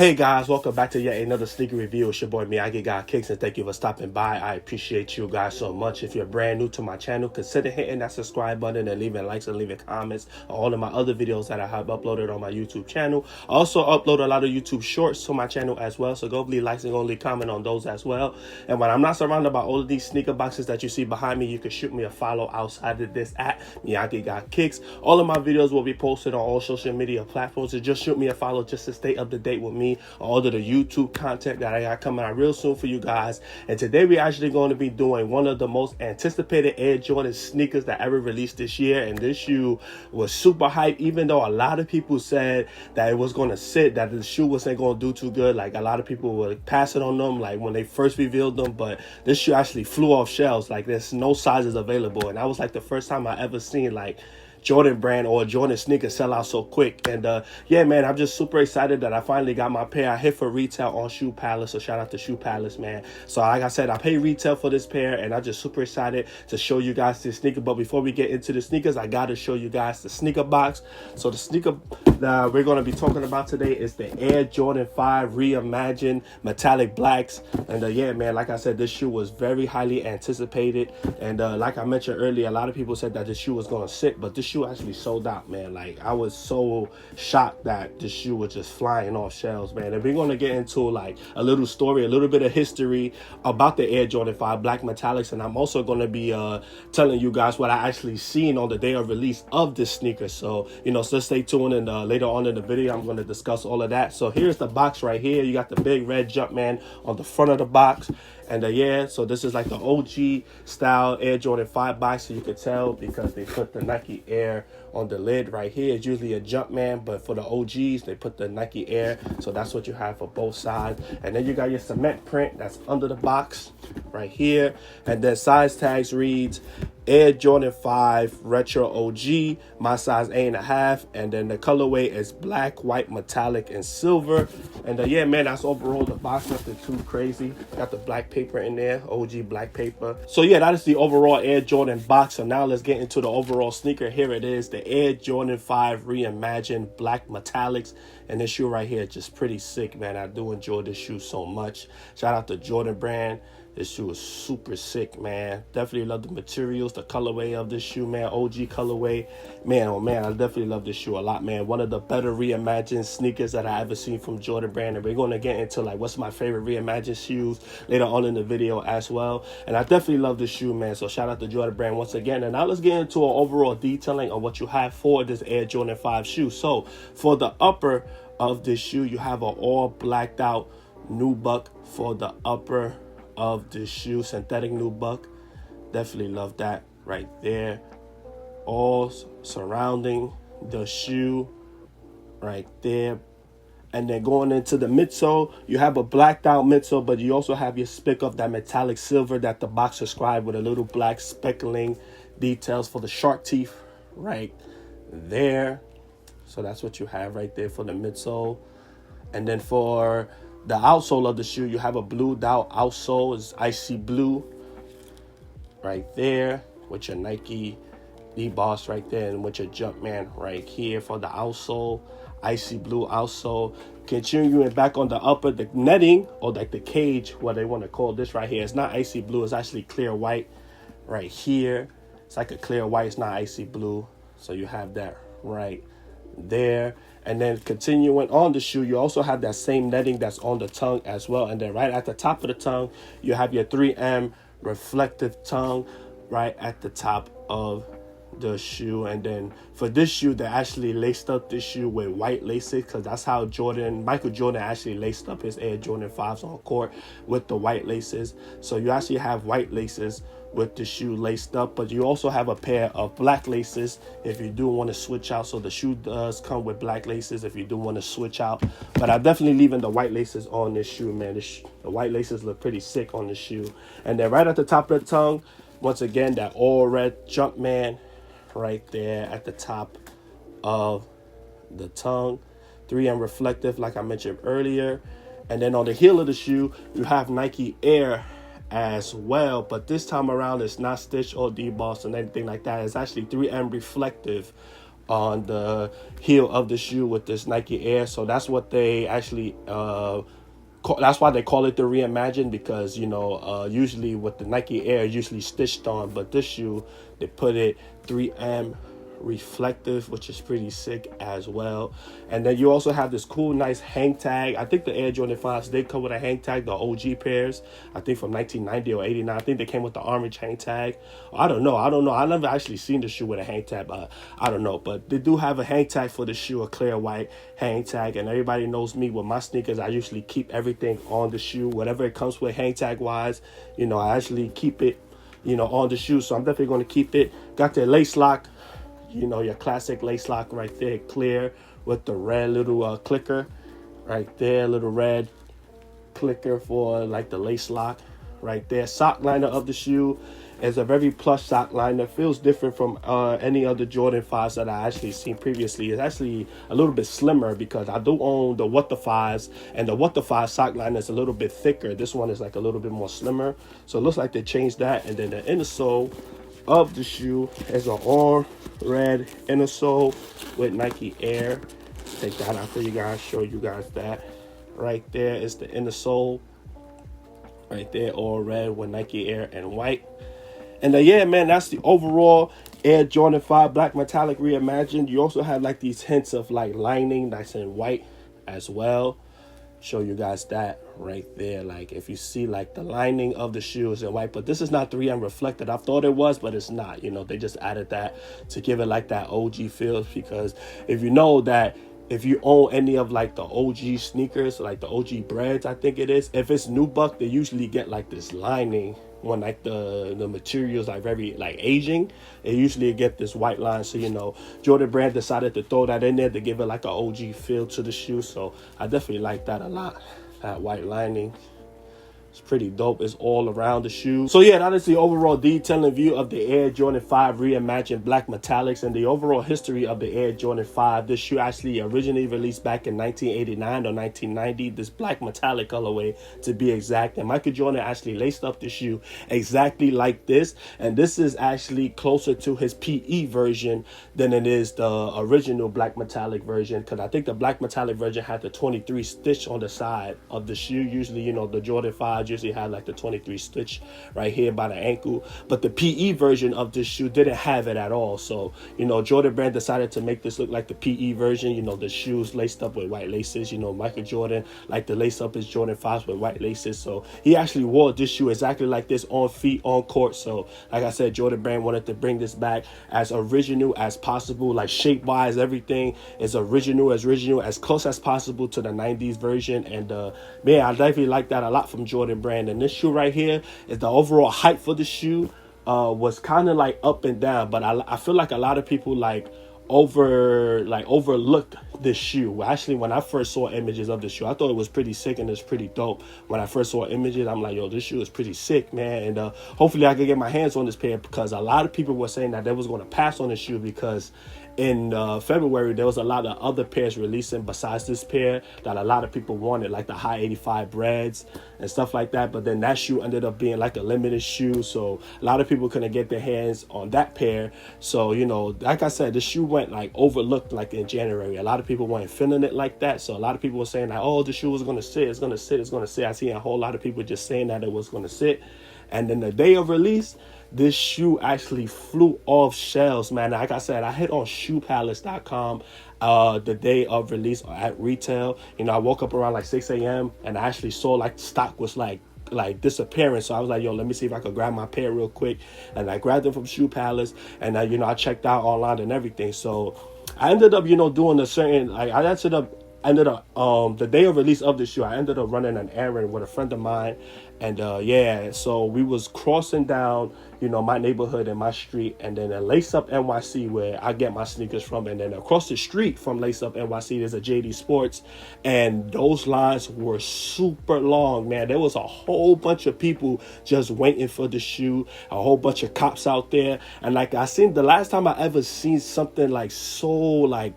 Hey guys, welcome back to yet another sneaker review. It's your boy MIYAGIGOTKICKSS, and thank you for stopping by. I appreciate you guys so much. If you're brand new to my channel, consider hitting that subscribe button and leaving likes and leaving comments on all of my other videos that I have uploaded on my YouTube channel. I also upload a lot of YouTube shorts to my channel as well, so go leave likes and go leave comment on those as well. And when I'm not surrounded by all of these sneaker boxes that you see behind me, you can shoot me a follow outside of this at MIYAGIGOTKICKSS. All of my videos will be posted on all social media platforms, so just shoot me a follow just to stay up to date with me, all of the YouTube content that I got coming out real soon for you guys. And today we're actually going to be doing one of the most anticipated Air Jordan sneakers that ever released this year. And this shoe was super hype, even though a lot of people said that it was going to sit, that the shoe wasn't going to do too good. Like, a lot of people were passing on them like when they first revealed them, but this shoe actually flew off shelves. Like, there's no sizes available, and that was like the first time I ever seen like Jordan brand or Jordan sneakers sell out so quick. And yeah, man, I'm just super excited that I finally got my pair. I hit for retail on Shoe Palace, so shout out to Shoe Palace, man. So like I said, I pay retail for this pair, and I'm just super excited to show you guys this sneaker. But before we get into the sneakers, I gotta show you guys the sneaker box. So the sneaker that we're gonna be talking about today is the Air Jordan 5 Reimagined metallic blacks. And yeah, man, like I said, this shoe was very highly anticipated. And like I mentioned earlier, a lot of people said that this shoe was gonna sit, but this shoe actually sold out, man. Like, I was so shocked that this shoe was just flying off shelves, man. And we're going to get into like a little story, a little bit of history about the Air Jordan 5 Black Metallics. And I'm also going to be telling you guys what I actually seen on the day of release of this sneaker. So, you know, so stay tuned, and later on in the video, I'm going to discuss all of that. So here's the box right here. You got the big red Jumpman on the front of the box. And yeah, so this is like the OG style Air Jordan 5 box, so you can tell because they put the Nike Air on the lid right here. It's usually a Jumpman, but for the OGs, they put the Nike Air. So that's what you have for both sides. And then you got your cement print that's under the box right here. And then size tags reads Air Jordan 5 Retro OG, my size 8.5, and then the colorway is black, white, metallic, and silver. And yeah, man, that's overall the box. Nothing too crazy. Got the black paper in there, OG black paper. So yeah, that is the overall Air Jordan box. So now let's get into the overall sneaker. Here it is, the Air Jordan 5 Reimagined Black Metallics. And this shoe right here, just pretty sick, man. I do enjoy this shoe so much. Shout out to Jordan brand. This shoe is super sick, man. Definitely love the materials, the colorway of this shoe, man. OG colorway. Man, oh man, I definitely love this shoe a lot, man. One of the better reimagined sneakers that I ever seen from Jordan brand. And we're going to get into like what's my favorite reimagined shoes later on in the video as well. And I definitely love this shoe, man. So shout out to Jordan brand once again. And now let's get into an overall detailing of what you have for this Air Jordan 5 shoe. So for the upper of this shoe, you have an all blacked out nubuck for the upper of the shoe, synthetic nubuck. Definitely love that right there. All surrounding the shoe right there. And then going into the midsole, you have a blacked out midsole, but you also have your speck of that metallic silver that the box described with a little black speckling details for the shark teeth right there. So that's what you have right there for the midsole. And then for the outsole of the shoe, you have a blued out outsole. It's icy blue right there with your Nike D-Boss right there, and with your Jumpman right here for the outsole. Icy blue outsole. Continuing back on the upper, the netting, or like the cage, what they want to call this right here, it's not icy blue, it's actually clear white right here. It's like a clear white, it's not icy blue. So you have that right there. And then continuing on the shoe, you also have that same netting that's on the tongue as well. And then right at the top of the tongue, you have your 3M reflective tongue right at the top of the shoe. And then for this shoe, they actually laced up this shoe with white laces, because that's how Michael Jordan actually laced up his Air Jordan 5s on court, with the white laces. So you actually have white laces with the shoe laced up, but you also have a pair of black laces if you do want to switch out. So the shoe does come with black laces if you do want to switch out, but I'm definitely leaving the white laces on this shoe, man. The white laces look pretty sick on the shoe. And then right at the top of the tongue, once again, that all red Jumpman right there at the top of the tongue. 3M reflective, like I mentioned earlier. And then on the heel of the shoe, you have Nike Air as well, but this time around it's not stitched or debossed and anything like that. It's actually 3M reflective on the heel of the shoe with this Nike Air. So that's what they actually that's why they call it the Reimagined, because usually with the Nike Air usually stitched on, but this shoe they put it 3M reflective, which is pretty sick as well. And then you also have this cool nice hang tag. I think the Air Jordan 5s did come with a hang tag, the OG pairs, I think from 1990 or 89. I think they came with the orange hang tag. I don't know. I never actually seen the shoe with a hang tag, but I don't know. But they do have a hang tag for the shoe, a clear white hang tag. And everybody knows me with my sneakers, I usually keep everything on the shoe, whatever it comes with hang tag wise. I actually keep it on the shoe, so I'm definitely going to keep it. Got the lace lock, your classic lace lock right there, clear with the red little clicker right there, little red clicker for like the lace lock right there. Sock liner of the shoe is a very plush sock liner. Feels different from any other Jordan 5s that I actually seen previously. It's actually a little bit slimmer because I do own the WWII 5s, and the WWII 5 sock liner is a little bit thicker. This one is like a little bit more slimmer, so it looks like they changed that. And then the inner sole of the shoe is an all red inner sole with Nike Air. Take that out for you guys, show you guys that. Right there is the inner sole right there, all red with Nike Air and white. And yeah, man, that's the overall Air Jordan 5 Black Metallic Reimagined. You also have like these hints of like lining that's in white as well. Show you guys that right there. Like if you see like the lining of the shoes in white, but this is not 3M reflected. I thought it was, but it's not. They just added that to give it like that OG feel, because if you know that if you own any of like the OG sneakers, like the OG breads, I think it is, if it's nubuck, they usually get like this lining when like the materials like very like aging. It usually get this white line. So Jordan Brand decided to throw that in there to give it like an OG feel to the shoe. So I definitely like that a lot, that white lining. It's pretty dope. It's all around the shoe. So yeah, that is the overall detailing view of the Air Jordan 5 Reimagined Black Metallics and the overall history of the Air Jordan 5. This shoe actually originally released back in 1989 or 1990, this black metallic colorway to be exact. And Michael Jordan actually laced up the shoe exactly like this. And this is actually closer to his PE version than it is the original black metallic version, because I think the black metallic version had the 23 stitch on the side of the shoe. Usually, the Jordan 5 usually had like the 23 stitch right here by the ankle, but the PE version of this shoe didn't have it at all. So Jordan Brand decided to make this look like the PE version. The shoes laced up with white laces. Michael Jordan like to lace up his Jordan 5s with white laces, so he actually wore this shoe exactly like this on feet, on court. So like I said, Jordan Brand wanted to bring this back as original as possible, like shape wise, everything is original, as close as possible to the 90s version. And man, I definitely like that a lot from Jordan Brand. And this shoe right here is the overall hype for the shoe was kind of like up and down, but I feel like a lot of people overlooked this shoe. Actually, when I first saw images of the shoe, I thought it was pretty sick and it's pretty dope. When I first saw images, I'm like, yo, this shoe is pretty sick, man. And hopefully I can get my hands on this pair, because a lot of people were saying that they was going to pass on the shoe, because in February there was a lot of other pairs releasing besides this pair that a lot of people wanted, like the high 85 breads and stuff like that. But then that shoe ended up being like a limited shoe, so a lot of people couldn't get their hands on that pair. So like I said, the shoe went like overlooked like in January. A lot of people weren't feeling it like that, so a lot of people were saying like, oh, the shoe was going to sit, it's going to sit, it's going to sit. I see a whole lot of people just saying that it was going to sit. And then the day of release, this shoe actually flew off shelves, man. Like I said, I hit on shoepalace.com the day of release at retail. I woke up around like 6 a.m. and I actually saw like stock was like disappearing. So I was like, yo, let me see if I could grab my pair real quick. And I grabbed them from Shoe Palace, and I checked out online and everything. So I ended up, doing a certain, like I ended up the day of release of the shoe, I ended up running an errand with a friend of mine. And yeah, so we was crossing down, my neighborhood and my street, and then at Lace Up NYC, where I get my sneakers from, and then across the street from Lace Up NYC, there's a JD Sports, and those lines were super long, man. There was a whole bunch of people just waiting for the shoe, a whole bunch of cops out there. And like I seen, the last time I ever seen something like so like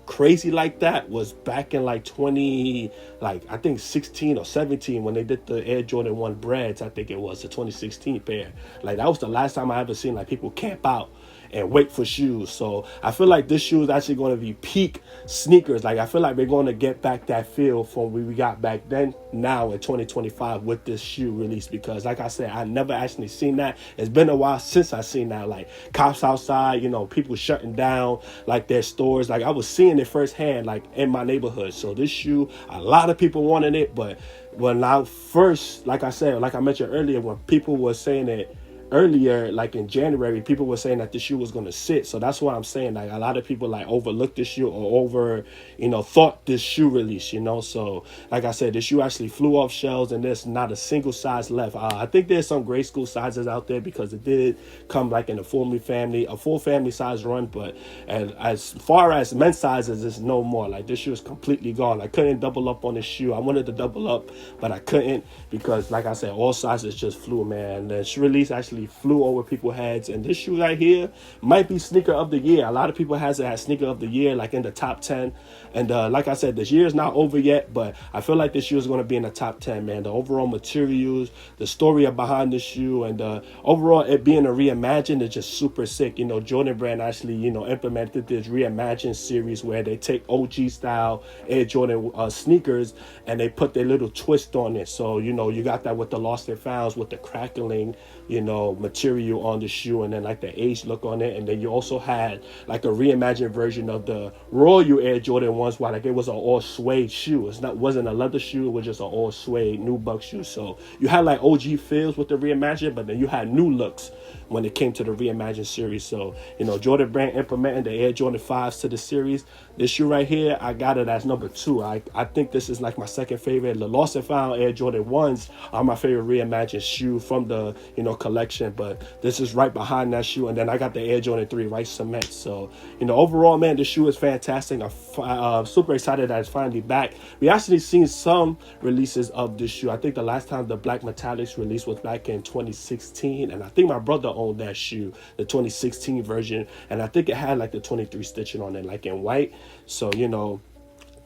crazy like that was back in like I think 16 or 17, when they did the Air Jordan 1 breads. I think it was the 2016 pair. Like that was the last time I ever seen like people camp out and wait for shoes. So I feel like this shoe is actually going to be peak sneakers. Like I feel like we're going to get back that feel from what we got back then now in 2025 with this shoe release, because like I said, I never actually seen that. It's been a while since I seen that, like cops outside, you know, people shutting down like their stores. Like I was seeing it firsthand, like in my neighborhood. So this shoe, a lot of people wanted it, but when I first, like I said, like I mentioned earlier, when people were saying it earlier, like in January, people were saying that the shoe was going to sit. So that's why I'm saying, like, a lot of people like overlooked this shoe or over, you know, thought this shoe release, you know. So like I said, the shoe actually flew off shelves and there's not a single size left. I think there's some grade school sizes out there because it did come like in a full family size run, but and as far as men's sizes, there's no more. Like this shoe is completely gone. I couldn't double up on this shoe. I wanted to double up, but I couldn't because like I said, all sizes just flew, man. The shoe release actually flew over people's heads, and this shoe right here might be sneaker of the year. A lot of people has it as sneaker of the year, like in the top 10. And like I said, this year is not over yet, but I feel like this shoe is going to be in the top 10, man. The overall materials, the story behind the shoe, and overall it being a reimagined is just super sick. You know, Jordan Brand actually, you know, implemented this reimagined series where they take OG style Air Jordan sneakers and they put their little twist on it. So, you know, you got that with the lost and founds, with the crackling, you know, material on the shoe, and then like the age look on it. And then you also had like a reimagined version of the Royal Air Jordan ones, where like it was an all suede shoe. Wasn't a leather shoe, it was just an all suede nubuck shoe. So you had like OG feels with the reimagined, but then you had new looks when it came to the reimagined series. So, you know, Jordan Brand implementing the Air Jordan 5s to the series. This shoe right here, I got it as number 2. I think this is like my second favorite. The lost and found Air Jordan 1s are my favorite reimagined shoe from the, you know, collection, but this is right behind that shoe. And then I got the Air Jordan 3 Rice Cement. So, you know, overall, man, the shoe is fantastic. I'm super excited that it's finally back. We actually seen some releases of this shoe. I think the last time the Black Metallics release was back in 2016, and I think my brother owned that shoe, the 2016 version, and I think it had like the 23 stitching on it, like in white. So, you know,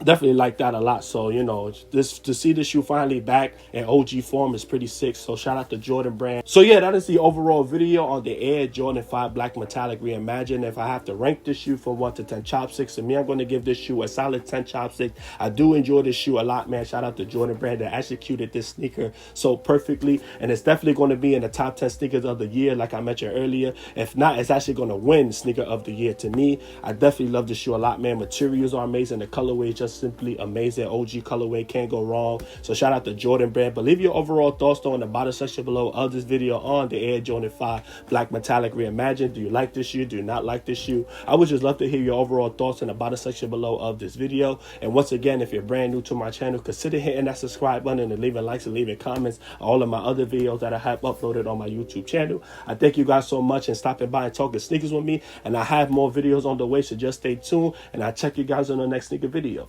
definitely like that a lot. So, you know, this to see the shoe finally back in OG form is pretty sick. So shout out to Jordan Brand. So yeah, that is the overall video on the Air Jordan 5 Black Metallic Reimagined. If I have to rank this shoe from 1 to 10 chopsticks, to me, I'm going to give this shoe a solid 10 chopsticks. I do enjoy this shoe a lot, man. Shout out to Jordan Brand that executed this sneaker so perfectly, and it's definitely going to be in the top 10 sneakers of the year, like I mentioned earlier. If not, it's actually going to win sneaker of the year to me. I definitely love this shoe a lot, man. Materials are amazing. The colorway is just simply amazing. OG colorway, can't go wrong. So shout out to Jordan Brand. But leave your overall thoughts though in the bottom section below of this video on the Air Jordan 5 Black Metallic Reimagined. Do you like this shoe? Do you not like this shoe? I would just love to hear your overall thoughts in the bottom section below of this video. And once again, if you're brand new to my channel, consider hitting that subscribe button and leaving likes and leaving comments on all of my other videos that I have uploaded on my YouTube channel. I thank you guys so much and stopping by and talking sneakers with me. And I have more videos on the way, so just stay tuned. And I'll check you guys on the next sneaker video.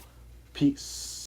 Peace.